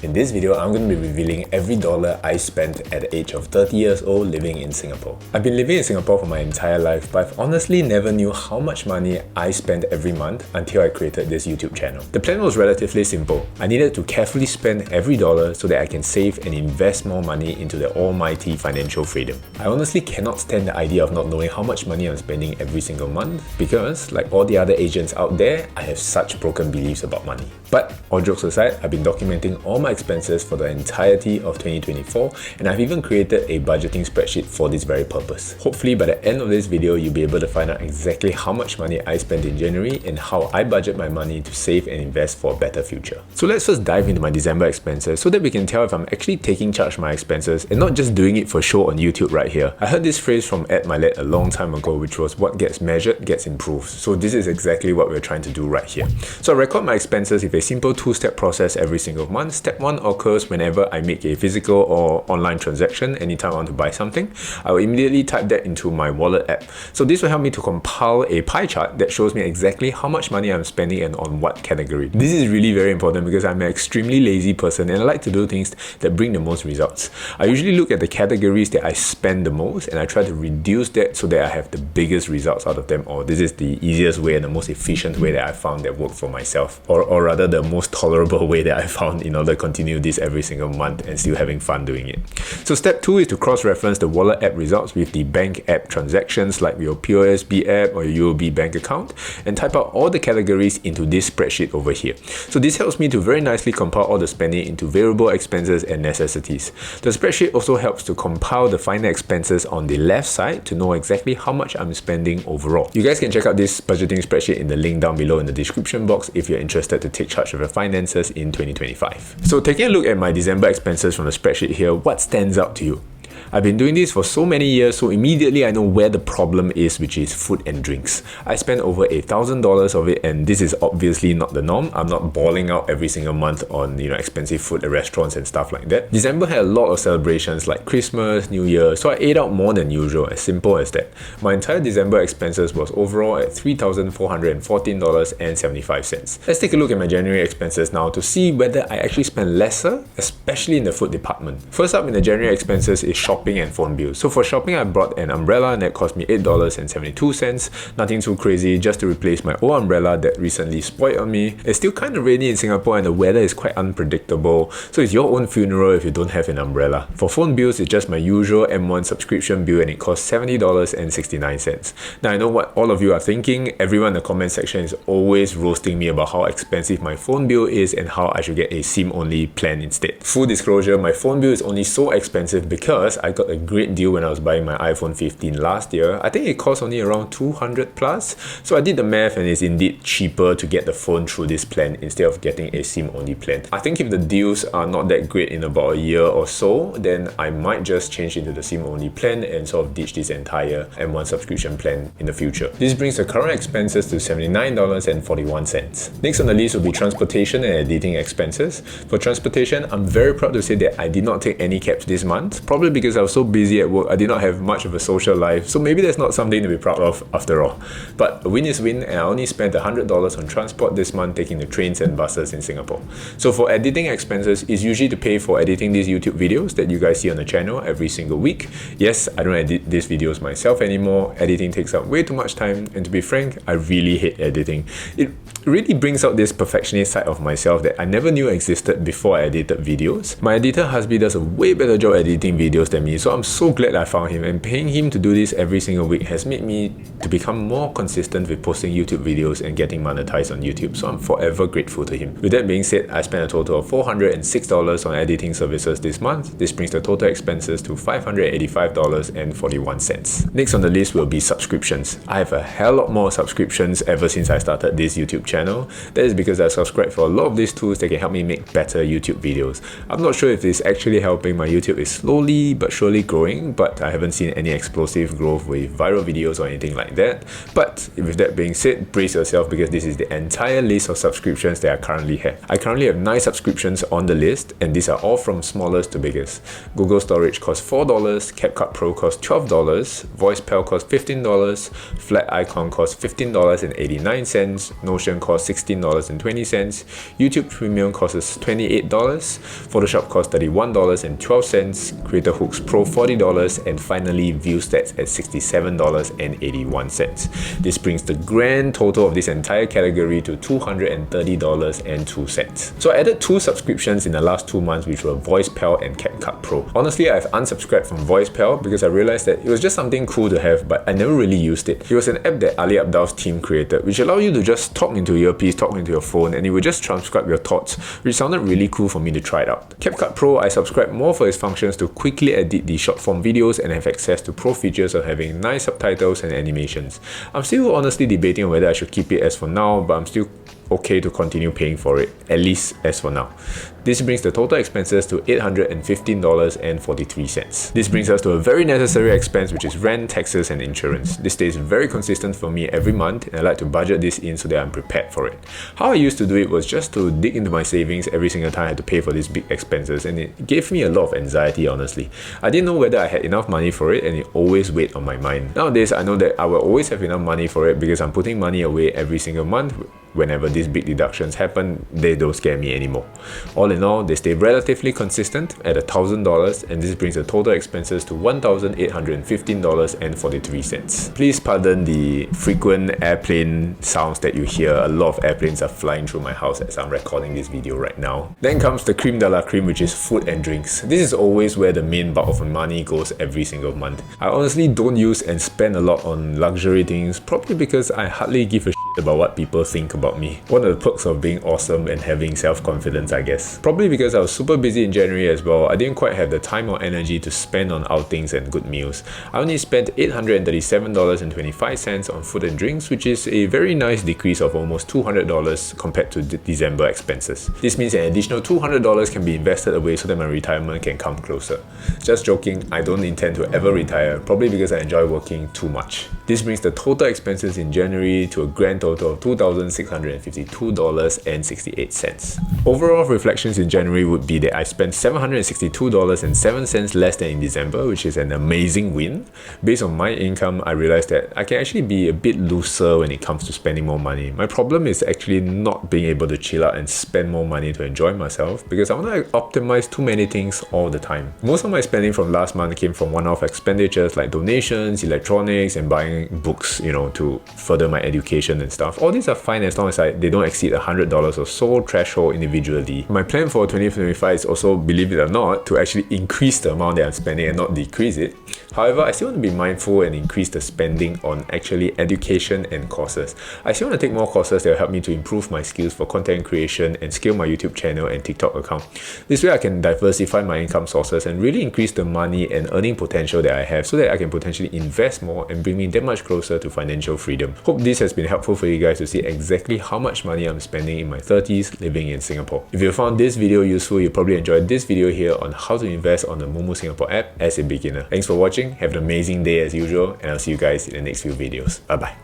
In this video, I'm going to be revealing every dollar I spent at the age of 30 years old living in Singapore. I've been living in Singapore for my entire life, but I've honestly never knew how much money I spent every month until I created this YouTube channel. The plan was relatively simple. I needed to carefully spend every dollar so that I can save and invest more money into the almighty financial freedom. I honestly cannot stand the idea of not knowing how much money I'm spending every single month because, like all the other Asians out there, I have such broken beliefs about money. But all jokes aside, I've been documenting all my expenses for the entirety of 2024, and I've even created a budgeting spreadsheet for this very purpose. Hopefully by the end of this video, you'll be able to find out exactly how much money I spent in January and how I budget my money to save and invest for a better future. So let's first dive into my December expenses so that we can tell if I'm actually taking charge of my expenses and not just doing it for show on YouTube right here. I heard this phrase from Ed Milet a long time ago, which was what gets measured gets improved. So this is exactly what we're trying to do right here. So I record my expenses with a simple two-step process every single month. Step 1 occurs whenever I make a physical or online transaction. Anytime I want to buy something, I will immediately type that into my wallet app. So this will help me to compile a pie chart that shows me exactly how much money I'm spending and on what category. This is really very important because I'm an extremely lazy person and I like to do things that bring the most results. I usually look at the categories that I spend the most and I try to reduce that so that I have the biggest results out of them, or this is the easiest way and the most efficient way that I found that worked for myself, or rather the most tolerable way that I found in order to continue this every single month and still having fun doing it. So step 2 is to cross-reference the wallet app results with the bank app transactions like your POSB app or your UOB bank account and type out all the categories into this spreadsheet over here. So this helps me to very nicely compile all the spending into variable expenses and necessities. The spreadsheet also helps to compile the final expenses on the left side to know exactly how much I'm spending overall. You guys can check out this budgeting spreadsheet in the link down below in the description box if you're interested to take charge of your finances in 2025. So taking a look at my December expenses from the spreadsheet here, what stands out to you? I've been doing this for so many years, so immediately I know where the problem is, which is food and drinks. I spent over $1,000 of it, and this is obviously not the norm. I'm not balling out every single month on expensive food at restaurants and stuff like that. December had a lot of celebrations like Christmas, New Year, so I ate out more than usual, as simple as that. My entire December expenses was overall at $3,414.75. Let's take a look at my January expenses now to see whether I actually spent lesser, especially in the food department. First up in the January expenses is shopping and phone bills. So for shopping, I brought an umbrella and that cost me $8.72. Nothing too crazy, just to replace my old umbrella that recently spoiled on me. It's still kind of rainy in Singapore and the weather is quite unpredictable, so it's your own funeral if you don't have an umbrella. For phone bills, it's just my usual M1 subscription bill and it costs $70.69. Now I know what all of you are thinking. Everyone in the comment section is always roasting me about how expensive my phone bill is and how I should get a SIM-only plan instead. Full disclosure, my phone bill is only so expensive because I got a great deal when I was buying my iPhone 15 last year. I think it cost only around 200 plus. So I did the math and it's indeed cheaper to get the phone through this plan instead of getting a SIM-only plan. I think if the deals are not that great in about a year or so, then I might just change into the SIM-only plan and sort of ditch this entire M1 subscription plan in the future. This brings the current expenses to $79.41. Next on the list will be transportation and editing expenses. For transportation, I'm very proud to say that I did not take any cabs this month, probably because I was so busy at work, I did not have much of a social life, so maybe that's not something to be proud of after all. But a win is win, and I only spent $100 on transport this month taking the trains and buses in Singapore. So for editing expenses, it's usually to pay for editing these YouTube videos that you guys see on the channel every single week. Yes, I don't edit these videos myself anymore. Editing takes up way too much time, and to be frank, I really hate editing. It really brings out this perfectionist side of myself that I never knew existed before I edited videos. My editor Hasbi does a way better job editing videos than me, so I'm so glad I found him, and paying him to do this every single week has made me to become more consistent with posting YouTube videos and getting monetized on YouTube, so I'm forever grateful to him. With that being said, I spent a total of $406 on editing services this month. This brings the total expenses to $585.41. Next on the list will be subscriptions. I have a hell lot more subscriptions ever since I started this YouTube channel. That is because I subscribe for a lot of these tools that can help me make better YouTube videos. I'm not sure if it's actually helping. My YouTube is slowly but surely growing, but I haven't seen any explosive growth with viral videos or anything like that. But with that being said, brace yourself because this is the entire list of subscriptions that I currently have. I currently have 9 subscriptions on the list, and these are all from smallest to biggest. Google Storage costs $4, CapCut Pro costs $12, VoicePal costs $15, Flat Icon costs $15.89, Notion costs $16.20, YouTube Premium costs $28, Photoshop costs $31.12, Creator Hooks Pro $40, and finally ViewStats at $67.81. This brings the grand total of this entire category to $230.02. So I added 2 subscriptions in the last 2 months, which were VoicePal and CapCut Pro. Honestly, I've unsubscribed from VoicePal because I realized that it was just something cool to have, but I never really used it. It was an app that Ali Abdaal's team created, which allowed you to just talk into your earpiece, talk into your phone, and it would just transcribe your thoughts, which sounded really cool for me to try it out. CapCut Pro, I subscribed more for its functions to quickly edit the short form videos and have access to pro features of having nice subtitles and animations. I'm still honestly debating on whether I should keep it as for now, but I'm still okay to continue paying for it, at least as for now. This brings the total expenses to $815.43. This brings us to a very necessary expense, which is rent, taxes, and insurance. This stays very consistent for me every month, and I like to budget this in so that I'm prepared for it. How I used to do it was just to dig into my savings every single time I had to pay for these big expenses, and it gave me a lot of anxiety, honestly. I didn't know whether I had enough money for it, and it always weighed on my mind. Nowadays, I know that I will always have enough money for it because I'm putting money away every single month. Whenever these big deductions happen, they don't scare me anymore. All in all, they stay relatively consistent at $1,000, and this brings the total expenses to $1,815.43. Please pardon the frequent airplane sounds that you hear. A lot of airplanes are flying through my house as I'm recording this video right now. Then comes the cream de la cream, which is food and drinks. This is always where the main bulk of my money goes every single month. I honestly don't use and spend a lot on luxury things, probably because I hardly give a shit about what people think about me. One of the perks of being awesome and having self-confidence, I guess. Probably because I was super busy in January as well, I didn't quite have the time or energy to spend on outings and good meals. I only spent $837.25 on food and drinks, which is a very nice decrease of almost $200 compared to December expenses. This means an additional $200 can be invested away so that my retirement can come closer. Just joking, I don't intend to ever retire, probably because I enjoy working too much. This brings the total expenses in January to a grand total of $2,652.68. Overall reflections in January would be that I spent $762.07 less than in December, which is an amazing win. Based on my income, I realized that I can actually be a bit looser when it comes to spending more money. My problem is actually not being able to chill out and spend more money to enjoy myself because I want to optimize too many things all the time. Most of my spending from last month came from one-off expenditures like donations, electronics, and buying books, to further my education and stuff. All these are fine as long as they don't exceed $100 or so threshold individually. My plan for 2025 is also, believe it or not, to actually increase the amount that I'm spending and not decrease it. However, I still want to be mindful and increase the spending on actually education and courses. I still want to take more courses that will help me to improve my skills for content creation and scale my YouTube channel and TikTok account. This way I can diversify my income sources and really increase the money and earning potential that I have so that I can potentially invest more and bring me that much closer to financial freedom. Hope this has been helpful for you guys to see exactly how much money I'm spending in my 30s living in Singapore. If you found this video useful, you probably enjoyed this video here on how to invest on the Muchhhhhh Singapore app as a beginner. Thanks for watching, have an amazing day as usual, and I'll see you guys in the next few videos. Bye bye.